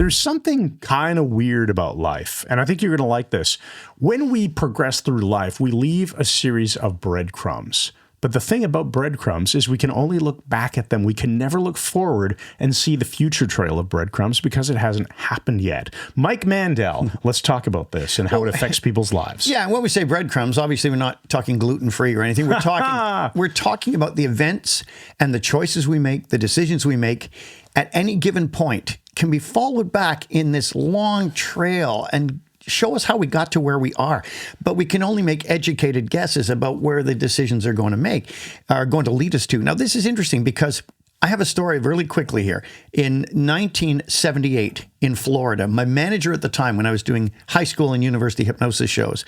There's something kind of weird about life, and I think you're going to like this. When we progress through life, we leave a series of breadcrumbs. But the thing about breadcrumbs is we can only look back at them. We can never look forward and see the future trail of breadcrumbs because it hasn't happened yet. Mike Mandel, let's talk about this and how it affects people's lives. Yeah, and when we say breadcrumbs, obviously we're not talking gluten-free or anything. We're talking about the events and the choices we make, the decisions we make at any given point can be followed back in this long trail and show us how we got to where we are. But we can only make educated guesses about where the decisions are going to lead us to. Now, this is interesting because I have a story really quickly here. In 1978 in Florida, my manager at the time when I was doing high school and university hypnosis shows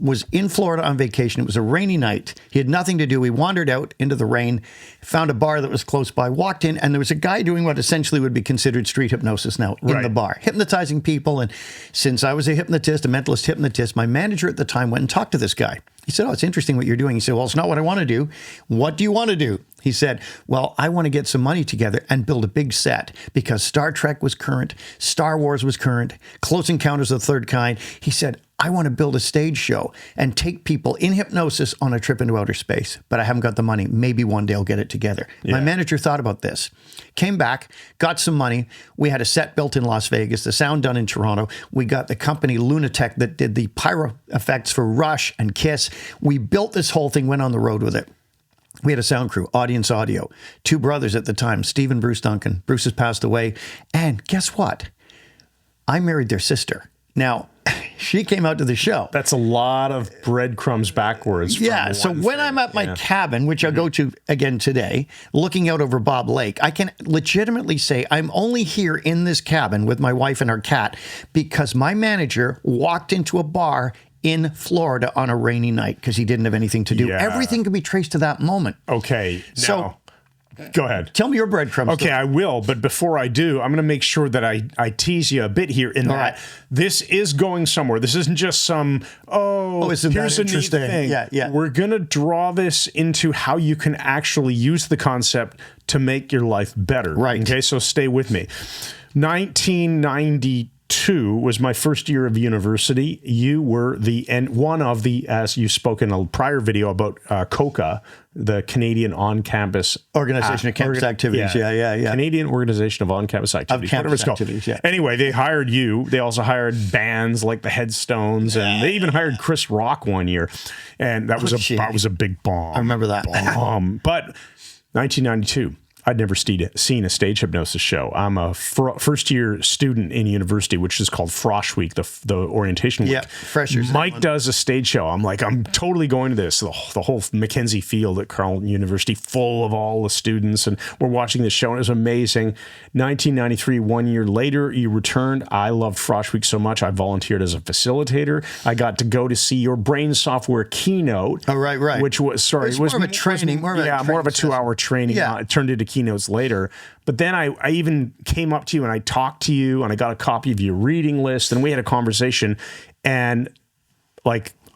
was in Florida on vacation. It was a rainy night. He had nothing to do. We wandered out into the rain, found a bar that was close by, walked in, and there was a guy doing what essentially would be considered street hypnosis now in the bar, hypnotizing people. And since I was a hypnotist, a mentalist hypnotist, my manager at the time went and talked to this guy. He said, "Oh, it's interesting what you're doing." He said, "Well, it's not what I want to do. What do you want to do?" He said, "Well, I want to get some money together and build a big set because Star Trek was current, Star Wars was current, Close Encounters of the Third Kind." He said, "I want to build a stage show and take people in hypnosis on a trip into outer space, but I haven't got the money. Maybe one day I'll get it together." Yeah. My manager thought about this, came back, got some money. We had a set built in Las Vegas, the sound done in Toronto. We got the company Lunatech that did the pyro effects for Rush and Kiss. We built this whole thing, went on the road with it. We had a sound crew, Audience Audio, two brothers at the time, Steve and Bruce Duncan. Bruce has passed away. And guess what? I married their sister. Now, she came out to the show. That's a lot of breadcrumbs backwards. Yeah. So when I'm at my cabin, which I'll go to again today, looking out over Bob Lake, I can legitimately say I'm only here in this cabin with my wife and our cat because my manager walked into a bar in Florida on a rainy night because he didn't have anything to do. Yeah. Everything can be traced to that moment. Okay. So go ahead. Tell me your breadcrumbs. Okay, I will. But before I do, I'm going to make sure that I tease you a bit here in that this is going somewhere. This isn't just some, isn't here's that a neat interesting? thing. Yeah. We're going to draw this into how you can actually use the concept to make your life better. Right. Okay, so stay with me. 1992 was my first year of university. You were one of the, as you spoke in a prior video about COCA, the Canadian On-Campus Organization of Campus Activities. Yeah. Canadian Organization of On-Campus Activities. Whatever it's called. Yeah. Anyway, they hired you. They also hired bands like the Headstones, and they even hired Chris Rock one year. And that was a big bomb. I remember that. Bomb. But 1992. I'd never seen a stage hypnosis show. I'm a first-year student in university, which is called Frosh Week, the orientation week. Yeah, freshers. Mike does a stage show. I'm like, I'm totally going to this. The whole Mackenzie Field at Carleton University, full of all the students, and we're watching this show, and it was amazing. 1993, 1 year later, you returned. I loved Frosh Week so much, I volunteered as a facilitator. I got to go to see your brain software keynote. Oh, right. Which was, it was more of a training. More of a 2-hour training. Yeah. It turned into keynotes later. But then I even came up to you and I talked to you and I got a copy of your reading list and we had a conversation, and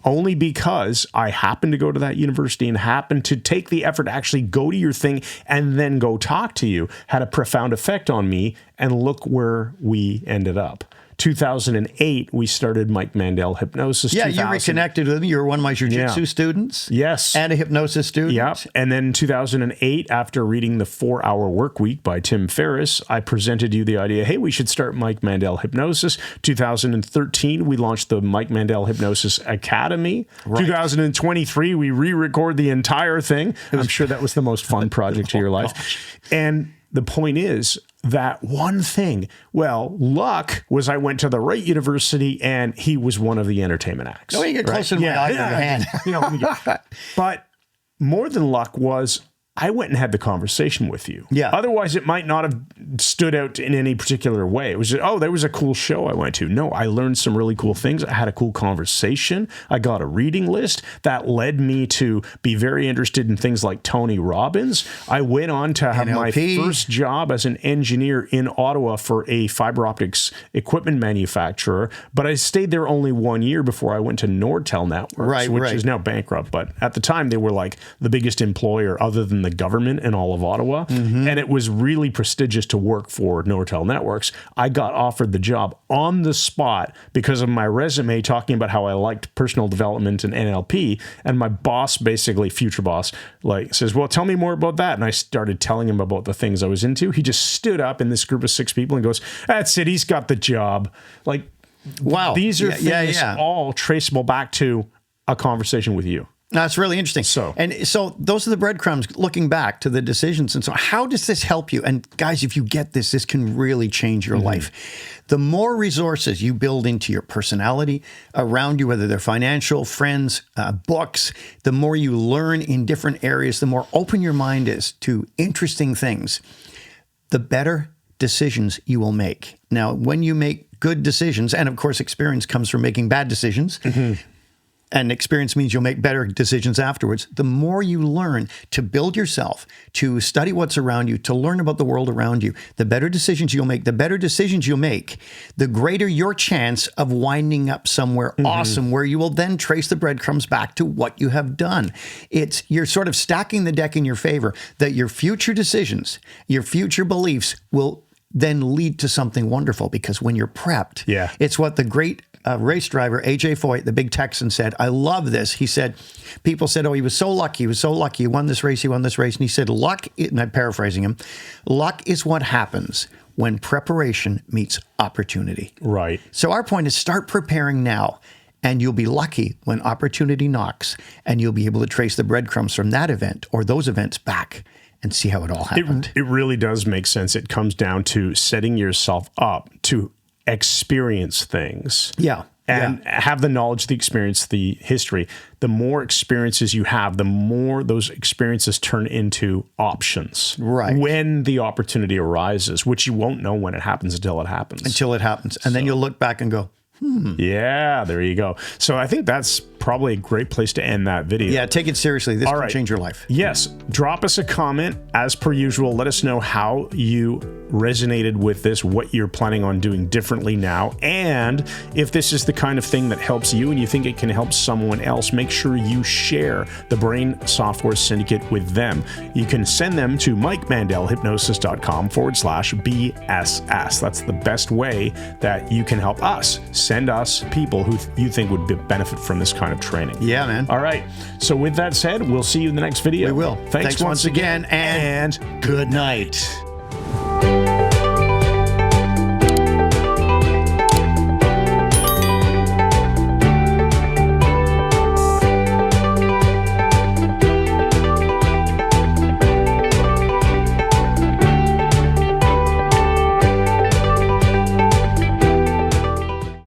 only because I happened to go to that university and happened to take the effort to actually go to your thing and then go talk to you had a profound effect on me, and look where we ended up. 2008, we started Mike Mandel Hypnosis. Yeah, you reconnected with me. You were one of my jiu-jitsu students. Yes. And a hypnosis student. Yep. And then 2008, after reading The 4-Hour Workweek by Tim Ferriss, I presented you the idea, hey, we should start Mike Mandel Hypnosis. 2013, we launched the Mike Mandel Hypnosis Academy. Right. 2023, we re-record the entire thing. I'm sure that was the most fun project of your life. And the point is, that one thing, luck was I went to the right university and he was one of the entertainment acts. No, you get closer to my eye than your hand. But more than luck was I went and had the conversation with you. Yeah. Otherwise, it might not have stood out in any particular way. It was just, there was a cool show I went to. No, I learned some really cool things. I had a cool conversation. I got a reading list that led me to be very interested in things like Tony Robbins. I went on to have my first job as an engineer in Ottawa for a fiber optics equipment manufacturer, but I stayed there only 1 year before I went to Nortel Networks, which is now bankrupt. But at the time, they were like the biggest employer other than the the government in all of Ottawa. And it was really prestigious to work for Nortel Networks. I got offered the job on the spot because of my resume talking about how I liked personal development and NLP. And my boss, basically future boss, like says, well, tell me more about that. And I started telling him about the things I was into. He just stood up in this group of 6 people and goes, that's it. He's got the job. Like, wow. These are things all traceable back to a conversation with you. That's really interesting. So those are the breadcrumbs looking back to the decisions. And so how does this help you? And guys, if you get this, this can really change your life. The more resources you build into your personality around you, whether they're financial, friends, books, the more you learn in different areas, the more open your mind is to interesting things, the better decisions you will make. Now, when you make good decisions, and of course, experience comes from making bad decisions, and experience means you'll make better decisions afterwards. The more you learn to build yourself, to study what's around you, to learn about the world around you, the better decisions you'll make. The better decisions you'll make, the greater your chance of winding up somewhere awesome, where you will then trace the breadcrumbs back to what you have done. You're sort of stacking the deck in your favor, that your future decisions, your future beliefs will then lead to something wonderful, because when you're prepped, it's what the great race driver, AJ Foyt, the big Texan, said. I love this. He said, people said, oh, he was so lucky. He was so lucky. He won this race. He won this race. And he said, luck, and I'm paraphrasing him, luck is what happens when preparation meets opportunity. Right. So our point is, start preparing now, and you'll be lucky when opportunity knocks, and you'll be able to trace the breadcrumbs from that event or those events back and see how it all happened. It really does make sense. It comes down to setting yourself up to experience things. And have the knowledge, the experience, the history. The more experiences you have, the more those experiences turn into options. Right. When the opportunity arises, which you won't know when it happens until it happens. And then you'll look back and go, Yeah, there you go. So I think that's probably a great place to end that video. Yeah, take it seriously. This can change your life. Yes. Drop us a comment as per usual. Let us know how you resonated with this, what you're planning on doing differently now. And if this is the kind of thing that helps you and you think it can help someone else, make sure you share the Brain Software Syndicate with them. You can send them to MikeMandelHypnosis.com/BSS. That's the best way that you can help us. Send us people who you think would benefit from this kind of training. Yeah, man. All right. So with that said, we'll see you in the next video. We will. Thanks once again, and good night.